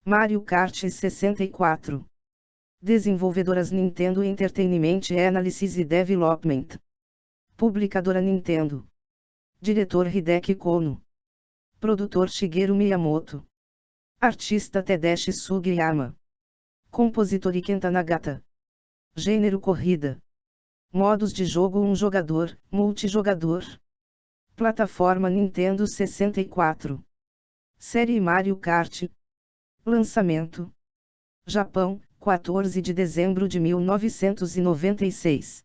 Mario Kart 64. Desenvolvedoras Nintendo Entertainment Analysis e Development. Publicadora Nintendo. Diretor Hideki Kono. Produtor Shigeru Miyamoto. Artista Tadashi Sugiyama. Compositor Kenta Nagata. Gênero corrida. Modos de jogo: um jogador, multijogador. Plataforma Nintendo 64. Série Mario Kart. Lançamento: Japão, 14 de dezembro de 1996.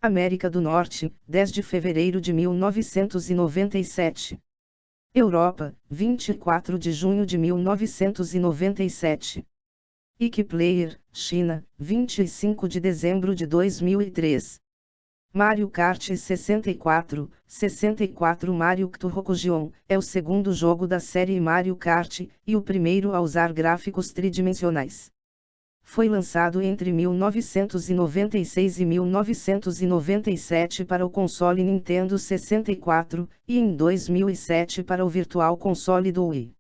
América do Norte, 10 de fevereiro de 1997. Europa, 24 de junho de 1997. Ikiplayer, China, 25 de dezembro de 2003. Mario Kart 64 Mario Kart Rokugion, é o segundo jogo da série Mario Kart, e o primeiro a usar gráficos tridimensionais. Foi lançado entre 1996 e 1997 para o console Nintendo 64, e em 2007 para o Virtual Console do Wii.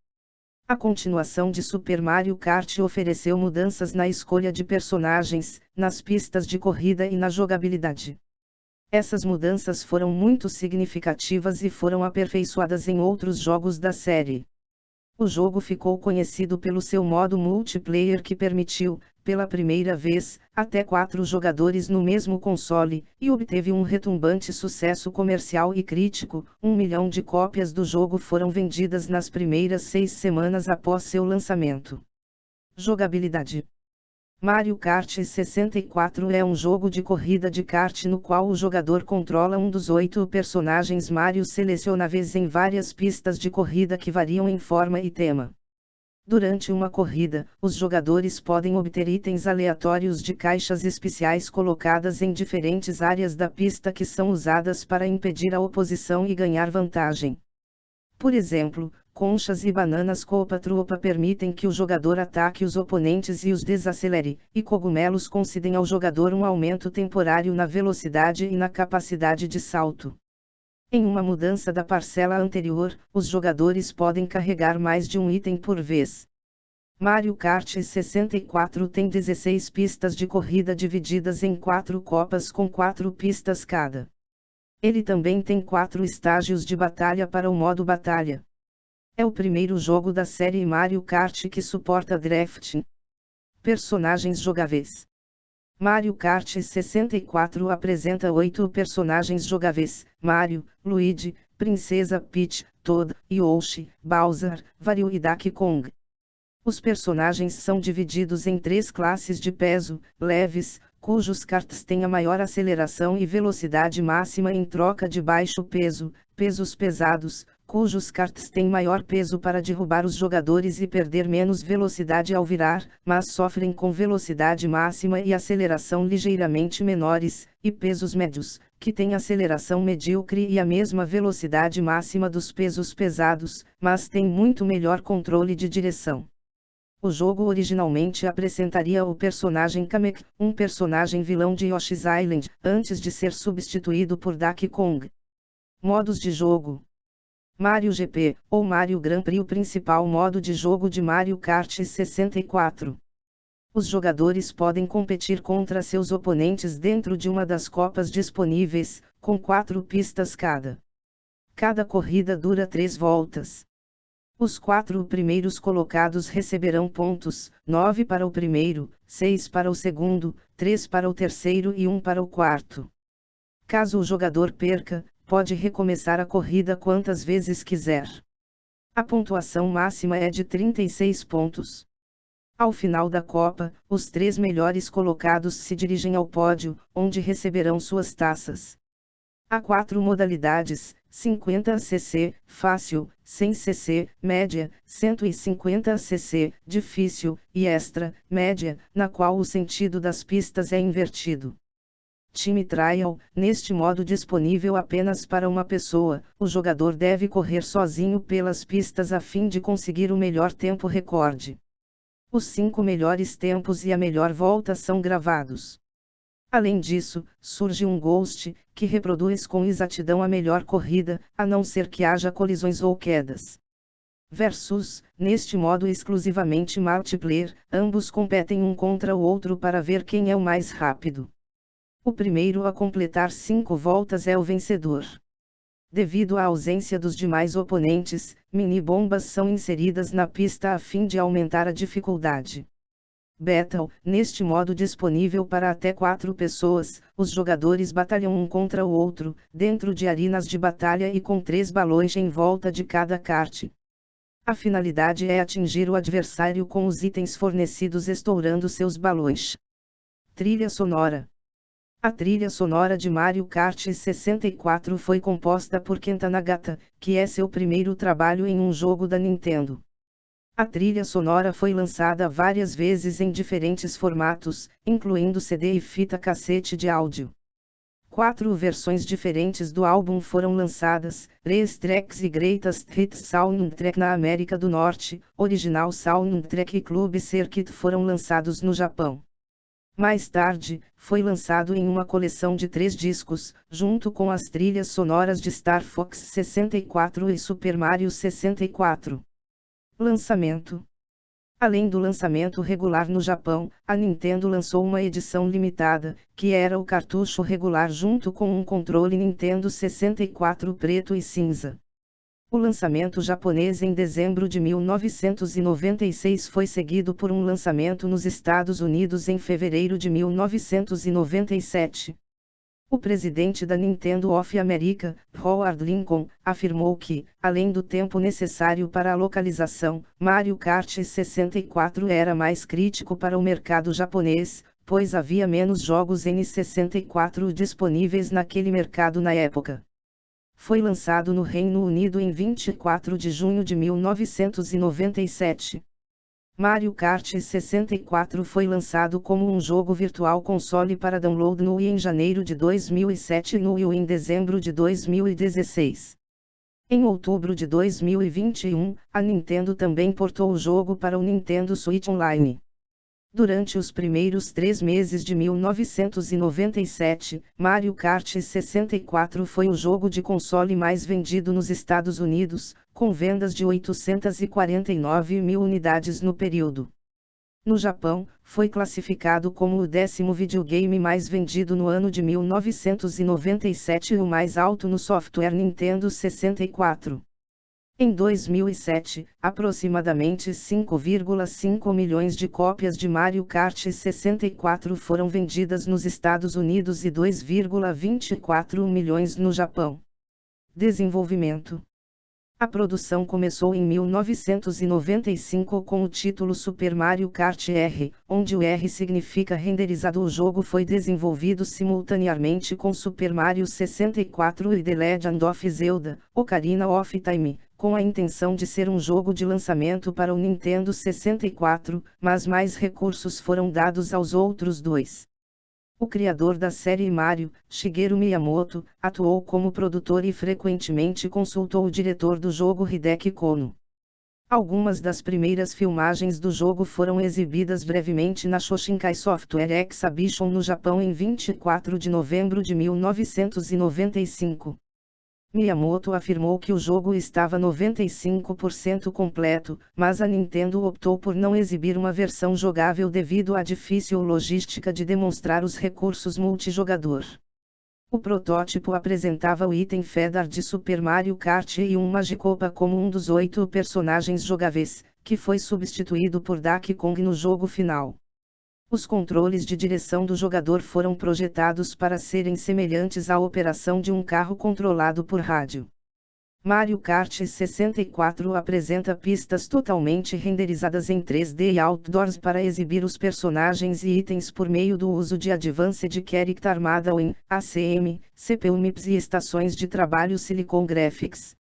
A continuação de Super Mario Kart ofereceu mudanças na escolha de personagens, nas pistas de corrida e na jogabilidade. Essas mudanças foram muito significativas e foram aperfeiçoadas em outros jogos da série. O jogo ficou conhecido pelo seu modo multiplayer que permitiu, pela primeira vez, até 4 jogadores no mesmo console, e obteve um retumbante sucesso comercial e crítico. 1 milhão de cópias do jogo foram vendidas nas primeiras 6 semanas após seu lançamento. Jogabilidade: Mario Kart 64 é um jogo de corrida de kart no qual o jogador controla um dos 8 personagens Mario selecionáveis em várias pistas de corrida que variam em forma e tema. Durante uma corrida, os jogadores podem obter itens aleatórios de caixas especiais colocadas em diferentes áreas da pista que são usadas para impedir a oposição e ganhar vantagem. Por exemplo, conchas e bananas Copa-Truopa permitem que o jogador ataque os oponentes e os desacelere, e cogumelos concedem ao jogador um aumento temporário na velocidade e na capacidade de salto. Em uma mudança da parcela anterior, os jogadores podem carregar mais de um item por vez. Mario Kart 64 tem 16 pistas de corrida divididas em 4 copas com 4 pistas cada. Ele também tem 4 estágios de batalha para o modo batalha. É o primeiro jogo da série Mario Kart que suporta drafting. Personagens jogáveis. Mario Kart 64 apresenta 8 personagens jogáveis: Mario, Luigi, Princesa Peach, Toad, Yoshi, Bowser, Wario e Donkey Kong. Os personagens são divididos em 3 classes de peso: leves, cujos karts têm a maior aceleração e velocidade máxima em troca de baixo peso; pesos pesados, cujos karts têm maior peso para derrubar os jogadores e perder menos velocidade ao virar, mas sofrem com velocidade máxima e aceleração ligeiramente menores; e pesos médios, que têm aceleração medíocre e a mesma velocidade máxima dos pesos pesados, mas têm muito melhor controle de direção. O jogo originalmente apresentaria o personagem Kamek, um personagem vilão de Yoshi's Island, antes de ser substituído por Donkey Kong. Modos de jogo: Mario GP, ou Mario Grand Prix, o principal modo de jogo de Mario Kart 64. Os jogadores podem competir contra seus oponentes dentro de uma das copas disponíveis, com 4 pistas cada. Cada corrida dura 3 voltas. Os 4 primeiros colocados receberão pontos: 9 para o primeiro, 6 para o segundo, 3 para o terceiro e 1 para o quarto. Caso o jogador perca, pode recomeçar a corrida quantas vezes quiser. A pontuação máxima é de 36 pontos. Ao final da Copa, os 3 melhores colocados se dirigem ao pódio, onde receberão suas taças. Há 4 modalidades: 50cc, fácil, 100cc, média, 150cc, difícil, e extra, média, na qual o sentido das pistas é invertido. Time Trial: neste modo disponível apenas para uma pessoa, o jogador deve correr sozinho pelas pistas a fim de conseguir o melhor tempo recorde. Os 5 melhores tempos e a melhor volta são gravados. Além disso, surge um Ghost, que reproduz com exatidão a melhor corrida, a não ser que haja colisões ou quedas. Versus, neste modo exclusivamente multiplayer, ambos competem um contra o outro para ver quem é o mais rápido. O primeiro a completar 5 voltas é o vencedor. Devido à ausência dos demais oponentes, mini-bombas são inseridas na pista a fim de aumentar a dificuldade. Battle, neste modo disponível para até 4 pessoas, os jogadores batalham um contra o outro, dentro de arenas de batalha e com 3 balões em volta de cada kart. A finalidade é atingir o adversário com os itens fornecidos estourando seus balões. Trilha sonora. A trilha sonora de Mario Kart 64 foi composta por Kenta Nagata, que é seu primeiro trabalho em um jogo da Nintendo. A trilha sonora foi lançada várias vezes em diferentes formatos, incluindo CD e fita cassete de áudio. 4 versões diferentes do álbum foram lançadas: Race Tracks e Greatest Hits Soundtrack na América do Norte, Original Soundtrack e Club Circuit foram lançados no Japão. Mais tarde, foi lançado em uma coleção de 3 discos, junto com as trilhas sonoras de Star Fox 64 e Super Mario 64. Lançamento. Além do lançamento regular no Japão, a Nintendo lançou uma edição limitada, que era o cartucho regular junto com um controle Nintendo 64 preto e cinza. O lançamento japonês em dezembro de 1996 foi seguido por um lançamento nos Estados Unidos em fevereiro de 1997. O presidente da Nintendo of America, Howard Lincoln, afirmou que, além do tempo necessário para a localização, Mario Kart 64 era mais crítico para o mercado japonês, pois havia menos jogos N64 disponíveis naquele mercado na época. Foi lançado no Reino Unido em 24 de junho de 1997. Mario Kart 64 foi lançado como um jogo virtual console para download no Wii em janeiro de 2007 e no Wii U em dezembro de 2016. Em outubro de 2021, a Nintendo também portou o jogo para o Nintendo Switch Online. Durante os primeiros 3 meses de 1997, Mario Kart 64 foi o jogo de console mais vendido nos Estados Unidos, com vendas de 849 mil unidades no período. No Japão, foi classificado como o 10º videogame mais vendido no ano de 1997 e o mais alto no software Nintendo 64. Em 2007, aproximadamente 5,5 milhões de cópias de Mario Kart 64 foram vendidas nos Estados Unidos e 2,24 milhões no Japão. Desenvolvimento. A produção começou em 1995 com o título Super Mario Kart R, onde o R significa renderizado. O jogo foi desenvolvido simultaneamente com Super Mario 64 e The Legend of Zelda: Ocarina of Time, com a intenção de ser um jogo de lançamento para o Nintendo 64, mas mais recursos foram dados aos outros dois. O criador da série Mario, Shigeru Miyamoto, atuou como produtor e frequentemente consultou o diretor do jogo Hideki Kono. Algumas das primeiras filmagens do jogo foram exibidas brevemente na Shoshinkai Software Exhibition no Japão em 24 de novembro de 1995. Miyamoto afirmou que o jogo estava 95% completo, mas a Nintendo optou por não exibir uma versão jogável devido à difícil logística de demonstrar os recursos multijogador. O protótipo apresentava o item Fedar de Super Mario Kart e um Magicopa como um dos 8 personagens jogáveis, que foi substituído por Donkey Kong no jogo final. Os controles de direção do jogador foram projetados para serem semelhantes à operação de um carro controlado por rádio. Mario Kart 64 apresenta pistas totalmente renderizadas em 3D e outdoors para exibir os personagens e itens por meio do uso de Advanced Character Modeling, ACM, CPU MIPS e estações de trabalho Silicon Graphics.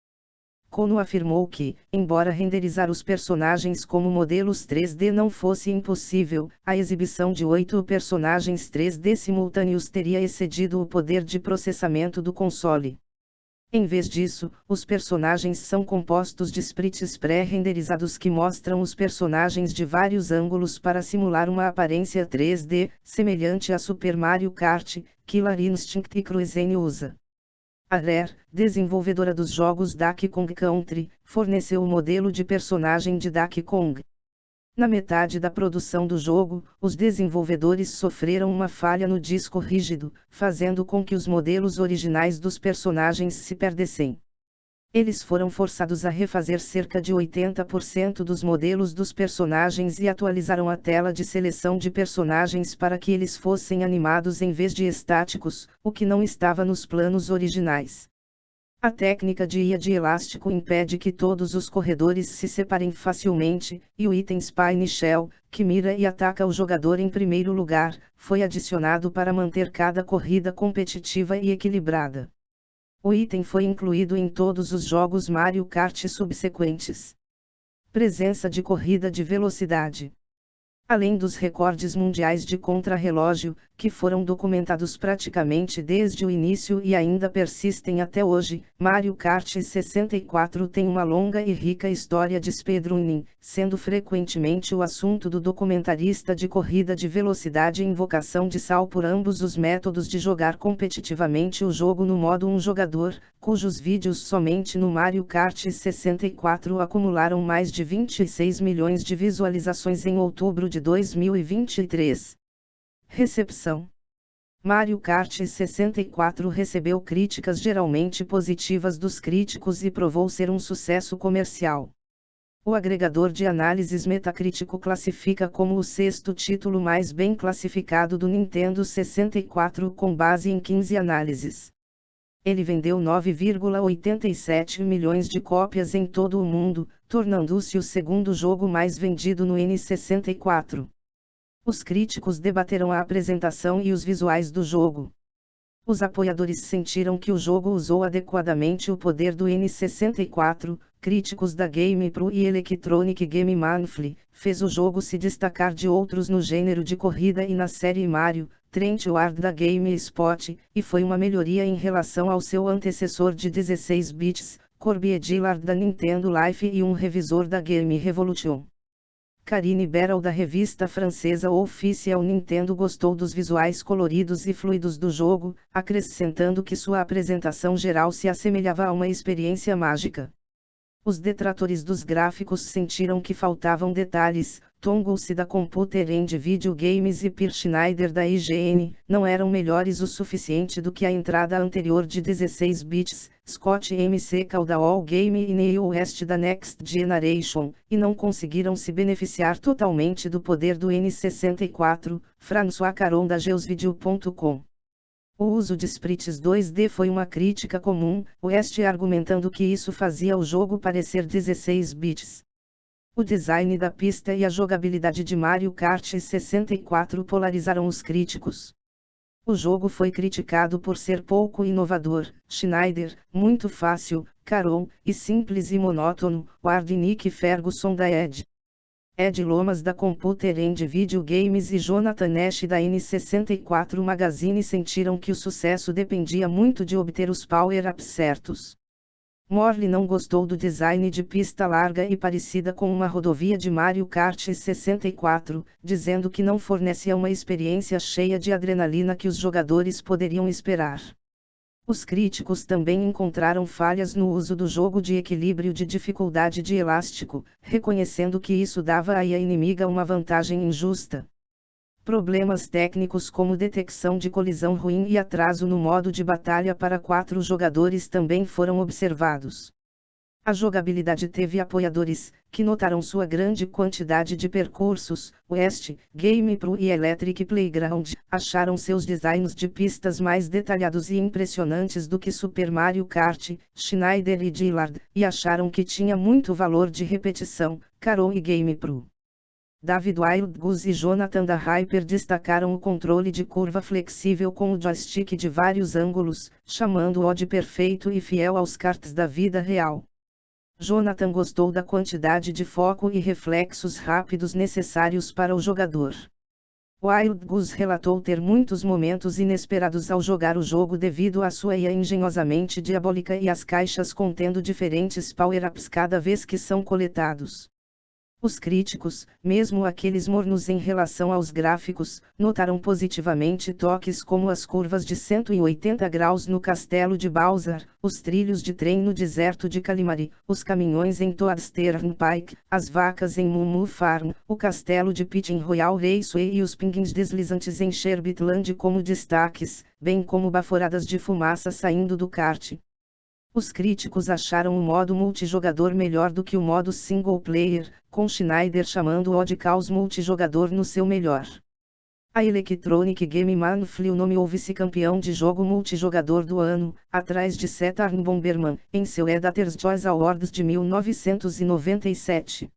Kono afirmou que, embora renderizar os personagens como modelos 3D não fosse impossível, a exibição de 8 personagens 3D simultâneos teria excedido o poder de processamento do console. Em vez disso, os personagens são compostos de sprites pré-renderizados que mostram os personagens de vários ângulos para simular uma aparência 3D, semelhante a Super Mario Kart, Killer Instinct e Cruise usa. A Rare, desenvolvedora dos jogos Donkey Kong Country, forneceu o modelo de personagem de Donkey Kong. Na metade da produção do jogo, os desenvolvedores sofreram uma falha no disco rígido, fazendo com que os modelos originais dos personagens se perdessem. Eles foram forçados a refazer cerca de 80% dos modelos dos personagens e atualizaram a tela de seleção de personagens para que eles fossem animados em vez de estáticos, o que não estava nos planos originais. A técnica de IA de elástico impede que todos os corredores se separem facilmente, e o item Spine Shell, que mira e ataca o jogador em primeiro lugar, foi adicionado para manter cada corrida competitiva e equilibrada. O item foi incluído em todos os jogos Mario Kart subsequentes. Presença de corrida de velocidade. Além dos recordes mundiais de contrarrelógio, que foram documentados praticamente desde o início e ainda persistem até hoje, Mario Kart 64 tem uma longa e rica história de speedrunning, sendo frequentemente o assunto do documentarista de corrida de velocidade Invocação de Sal por ambos os métodos de jogar competitivamente o jogo no modo um jogador, cujos vídeos somente no Mario Kart 64 acumularam mais de 26 milhões de visualizações em outubro de 2023. Recepção. Mario Kart 64 recebeu críticas geralmente positivas dos críticos e provou ser um sucesso comercial. O agregador de análises Metacritic o classifica como o sexto título mais bem classificado do Nintendo 64 com base em 15 análises. Ele vendeu 9,87 milhões de cópias em todo o mundo, tornando-se o segundo jogo mais vendido no N64. Os críticos debateram a apresentação e os visuais do jogo. Os apoiadores sentiram que o jogo usou adequadamente o poder do N64, críticos da GamePro e Electronic Game Monthly, fez o jogo se destacar de outros no gênero de corrida e na série Mario, Trent Ward da GameSpot, e foi uma melhoria em relação ao seu antecessor de 16 bits, Corby Dillard da Nintendo Life e um revisor da Game Revolution. Karine Beryl da revista francesa Official Nintendo gostou dos visuais coloridos e fluidos do jogo, acrescentando que sua apresentação geral se assemelhava a uma experiência mágica. Os detratores dos gráficos sentiram que faltavam detalhes. Tom Gulsi da Computer and Video Games e Peer Schneider da IGN, não eram melhores o suficiente do que a entrada anterior de 16 bits, Scott McCall da All Game e Neil West da Next Generation, e não conseguiram se beneficiar totalmente do poder do N64, François Caron da geosvideo.com. O uso de sprites 2D foi uma crítica comum, West argumentando que isso fazia o jogo parecer 16 bits. O design da pista e a jogabilidade de Mario Kart 64 polarizaram os críticos. O jogo foi criticado por ser pouco inovador, Schneider, muito fácil, Caron, e simples e monótono, Ward e Nick Ferguson da Ed Lomas da Computer and Video Games e Jonathan Nash da N64 Magazine sentiram que o sucesso dependia muito de obter os power-ups certos. Morley não gostou do design de pista larga e parecida com uma rodovia de Mario Kart 64, dizendo que não fornecia uma experiência cheia de adrenalina que os jogadores poderiam esperar. Os críticos também encontraram falhas no uso do jogo de equilíbrio de dificuldade de elástico, reconhecendo que isso dava à IA inimiga uma vantagem injusta. Problemas técnicos como detecção de colisão ruim e atraso no modo de batalha para 4 jogadores também foram observados. A jogabilidade teve apoiadores, que notaram sua grande quantidade de percursos. West, GamePro e Electric Playground acharam seus designs de pistas mais detalhados e impressionantes do que Super Mario Kart, Schneider e Dillard, e acharam que tinha muito valor de repetição, Caron e GamePro. David Wildgoose e Jonathan da Hyper destacaram o controle de curva flexível com o joystick de vários ângulos, chamando-o de perfeito e fiel aos karts da vida real. Jonathan gostou da quantidade de foco e reflexos rápidos necessários para o jogador. Wildgoose relatou ter muitos momentos inesperados ao jogar o jogo devido à sua IA engenhosamente diabólica e às caixas contendo diferentes power-ups cada vez que são coletados. Os críticos, mesmo aqueles mornos em relação aos gráficos, notaram positivamente toques como as curvas de 180 graus no castelo de Bowser, os trilhos de trem no deserto de Kalimari, os caminhões em Toad's Turnpike, as vacas em Moo Moo Farm, o castelo de Peach em Royal Raceway e os pinguins deslizantes em Sherbetland como destaques, bem como baforadas de fumaça saindo do kart. Os críticos acharam o modo multijogador melhor do que o modo single player, com Schneider chamando-o de caos multijogador no seu melhor. A Electronic Game Monthly o nomeou vice-campeão de jogo multijogador do ano, atrás de Saturn Bomberman, em seu Editor's Choice Awards de 1997.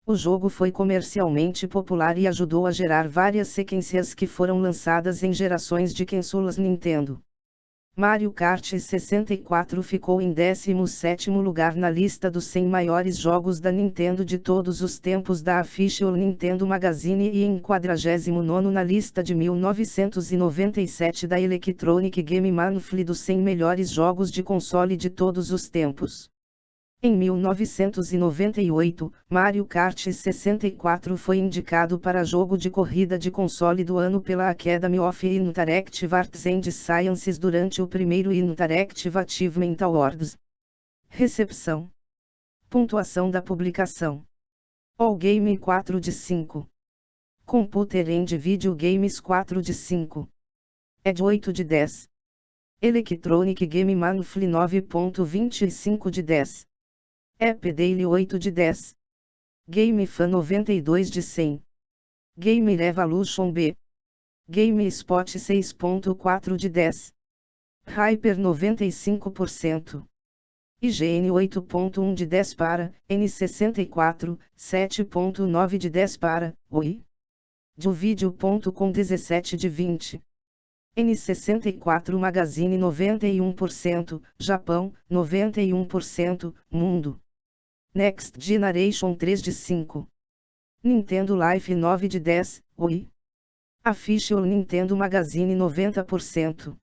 O jogo foi comercialmente popular e ajudou a gerar várias sequências que foram lançadas em gerações de consoles Nintendo. Mario Kart 64 ficou em 17º lugar na lista dos 100 maiores jogos da Nintendo de todos os tempos da Official Nintendo Magazine e em 49º na lista de 1997 da Electronic Game Monthly dos 100 melhores jogos de console de todos os tempos. Em 1998, Mario Kart 64 foi indicado para jogo de corrida de console do ano pela Academy of Interactive Arts and Sciences durante o primeiro Interactive Achievement Awards. Recepção. Pontuação da publicação. All Game 4 de 5. Computer and Video Games 4 de 5. Edge 8 de 10. Electronic Game Monthly 9.25 de 10. App Daily 8 de 10. Game Fan 92 de 100. Game Revolution B. GameSpot 6.4 de 10. Hyper 95%. IGN 8.1 de 10 para, N64, 7.9 de 10 para, Oi. Jovideo.com 17 de 20. N64 Magazine 91%, Japão, 91%, Mundo. Next Generation 3 de 5. Nintendo Life 9 de 10, Oi. Official Nintendo Magazine 90%.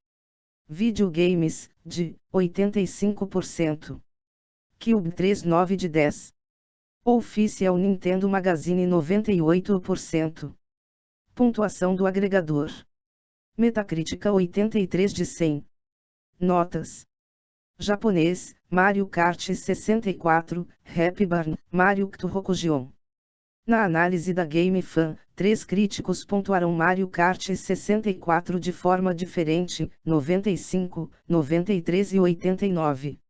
Videogames, de, 85%. Cube 3 9 de 10. Official Nintendo Magazine 98%. Pontuação do agregador. Metacritic 83 de 100. Notas. Japonês, Mario Kart 64, Happy Barn, Mario Kart Rokujion. Na análise da Game Fan, 3 críticos pontuaram Mario Kart 64 de forma diferente, 95, 93 e 89.